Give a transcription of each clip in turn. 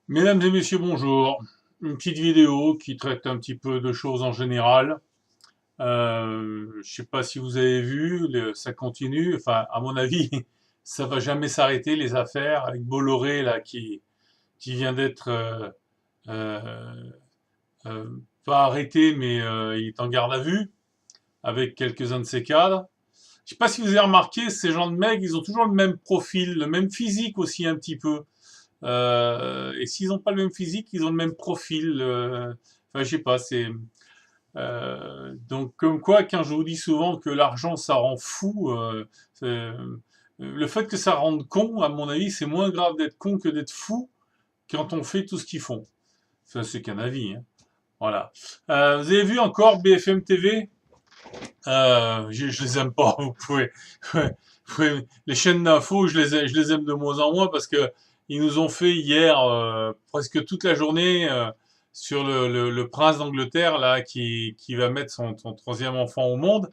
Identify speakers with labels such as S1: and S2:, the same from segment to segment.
S1: Mesdames et messieurs, bonjour. Une petite vidéo qui traite un petit peu de choses en général. Je sais pas si vous avez vu, ça continue. Enfin, à mon avis, ça va jamais s'arrêter les affaires avec Bolloré là qui vient d'être euh, euh, pas arrêté, mais il est en garde à vue avec quelques-uns de ses cadres. Je sais pas si vous avez remarqué, ces gens de mecs, ils ont toujours le même profil, le même physique aussi un petit peu. Et s'ils n'ont pas le même physique, ils ont le même profil. Enfin, je sais pas. Donc comme quoi, quand je vous dis souvent que l'argent ça rend fou, le fait que ça rende con, à mon avis, c'est moins grave d'être con que d'être fou quand on fait tout ce qu'ils font. Ça, c'est qu'un avis. Hein. Voilà. Vous avez vu encore BFM TV? Je les aime pas. Les chaînes d'infos, je les aime de moins en moins parce que ils nous ont fait hier presque toute la journée sur le prince d'Angleterre là qui va mettre son troisième enfant au monde.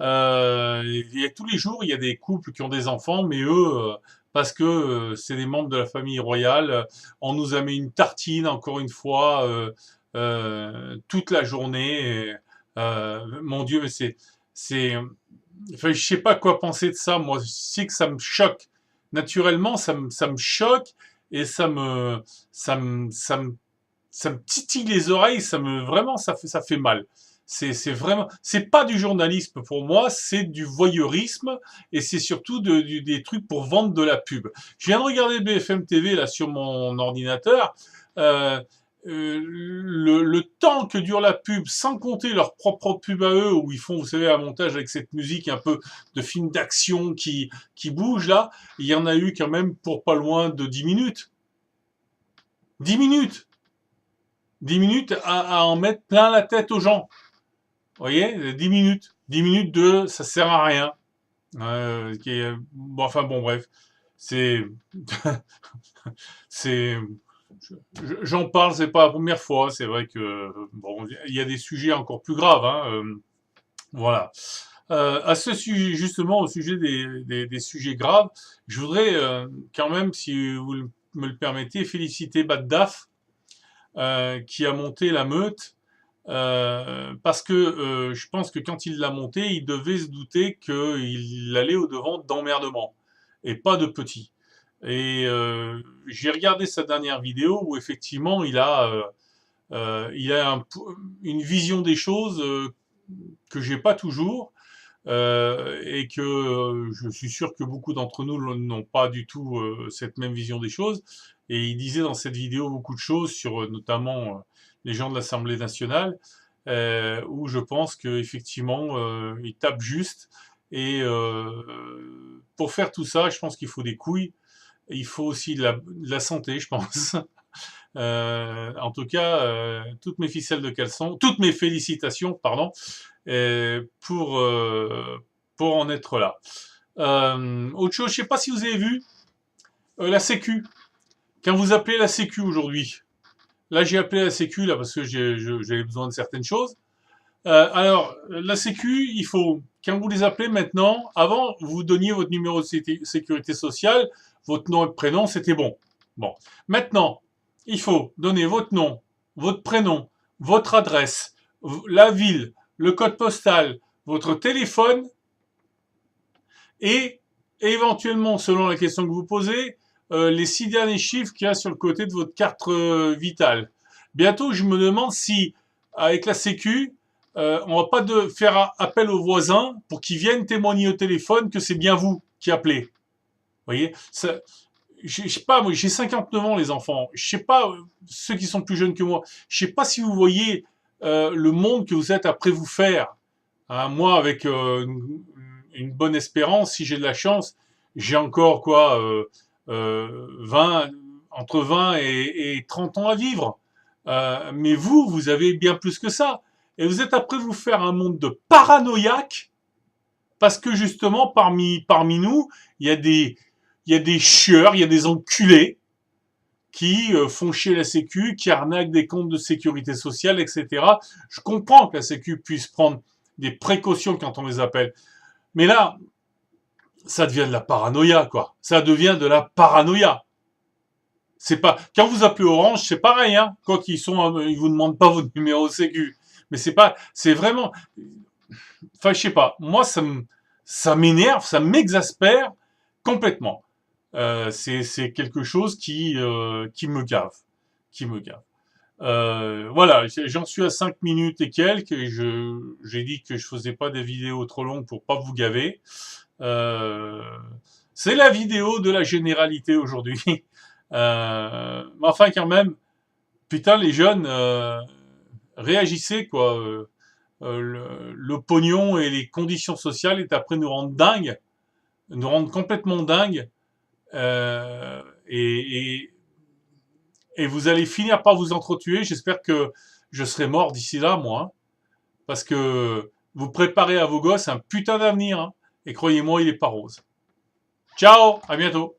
S1: Il y a tous les jours, il y a des couples qui ont des enfants, mais eux, parce que c'est des membres de la famille royale, on nous a mis une tartine encore une fois toute la journée. Mon Dieu, mais c'est, enfin, je sais pas quoi penser de ça. Moi, je sais que ça me choque. Naturellement, ça me choque et ça me titille les oreilles. Vraiment, ça fait mal. C'est vraiment, c'est pas du journalisme pour moi, c'est du voyeurisme et c'est surtout des trucs pour vendre de la pub. Je viens de regarder BFM TV là sur mon ordinateur. Euh, le temps que dure la pub, sans compter leur propre pub à eux, où ils font, vous savez, un montage avec cette musique un peu de film d'action qui bouge là, il y en a eu quand même pour pas loin de 10 minutes. 10 minutes 10 minutes à en mettre plein la tête aux gens. Vous voyez 10 minutes. 10 minutes de ça sert à rien. Bon, enfin bon, bref. C'est... c'est... J'en parle, c'est pas la première fois. C'est vrai que bon, il y a des sujets encore plus graves. Hein, voilà. À ce sujet, justement, au sujet des sujets graves, je voudrais quand même, si vous me le permettez, féliciter Baddaf qui a monté la meute. Parce que je pense que quand il l'a monté, il devait se douter qu'il allait au-devant d'emmerdements et pas de petits. Et j'ai regardé sa dernière vidéo où effectivement il a une vision des choses que j'ai pas toujours et que je suis sûr que beaucoup d'entre nous n'ont pas du tout cette même vision des choses. Et il disait dans cette vidéo beaucoup de choses sur notamment les gens de l'Assemblée nationale, où je pense qu'effectivement il tape juste. Et pour faire tout ça, je pense qu'il faut des couilles. Il faut aussi de la santé, je pense. En tout cas, toutes mes ficelles de caleçon, toutes mes félicitations, pardon, pour en être là. Autre chose, je sais pas si vous avez vu la Sécu. Quand vous appelez la Sécu aujourd'hui, là j'ai appelé la Sécu là parce que j'avais besoin de certaines choses. Alors la Sécu, il faut quand vous les appelez maintenant, avant vous donniez votre numéro de sécurité sociale, votre nom et prénom, c'était bon. Bon, maintenant il faut donner votre nom, votre prénom, votre adresse, la ville, le code postal, votre téléphone et éventuellement, selon la question que vous posez, les 6 derniers chiffres qu'il y a sur le côté de votre carte vitale. Bientôt, je me demande si, avec la Sécu, on va pas faire appel aux voisins pour qu'ils viennent témoigner au téléphone que c'est bien vous qui appelez. Vous voyez, je sais pas, moi j'ai 59 ans les enfants. Je sais pas ceux qui sont plus jeunes que moi. Je sais pas si vous voyez le monde que vous êtes après vous faire. Hein, moi, avec une bonne espérance, si j'ai de la chance, j'ai encore quoi, 20, entre 20 et 30 ans à vivre. Mais vous, vous avez bien plus que ça. Et vous êtes après vous faire un monde de paranoïaques parce que justement, parmi nous, il y a il y a des chieurs, il y a des enculés qui font chier la Sécu, qui arnaquent des comptes de sécurité sociale, etc. Je comprends que la Sécu puisse prendre des précautions quand on les appelle. Mais là, ça devient de la paranoïa, quoi. Ça devient de la paranoïa. C'est pas quand vous appelez Orange, c'est pareil, hein. Quoi qu'ils sont, ils vous demandent pas votre numéro sécu, mais c'est pas, c'est vraiment, enfin je sais pas. Moi ça m'énerve, ça m'exaspère complètement. C'est quelque chose qui me gave, qui me gave. Voilà, j'en suis à 5 minutes et quelques. Et j'ai dit que je faisais pas des vidéos trop longues pour pas vous gaver. Euh, c'est la vidéo de la généralité aujourd'hui. Mais enfin, quand même, putain, les jeunes, réagissez, quoi. Le pognon et les conditions sociales est après nous rendre dingues, nous rendre complètement dingues. Euh, et, et, et vous allez finir par vous entretuer. J'espère que je serai mort d'ici là, moi. Hein, parce que vous préparez à vos gosses un putain d'avenir. Hein, et croyez-moi, il est pas rose. Ciao, à bientôt.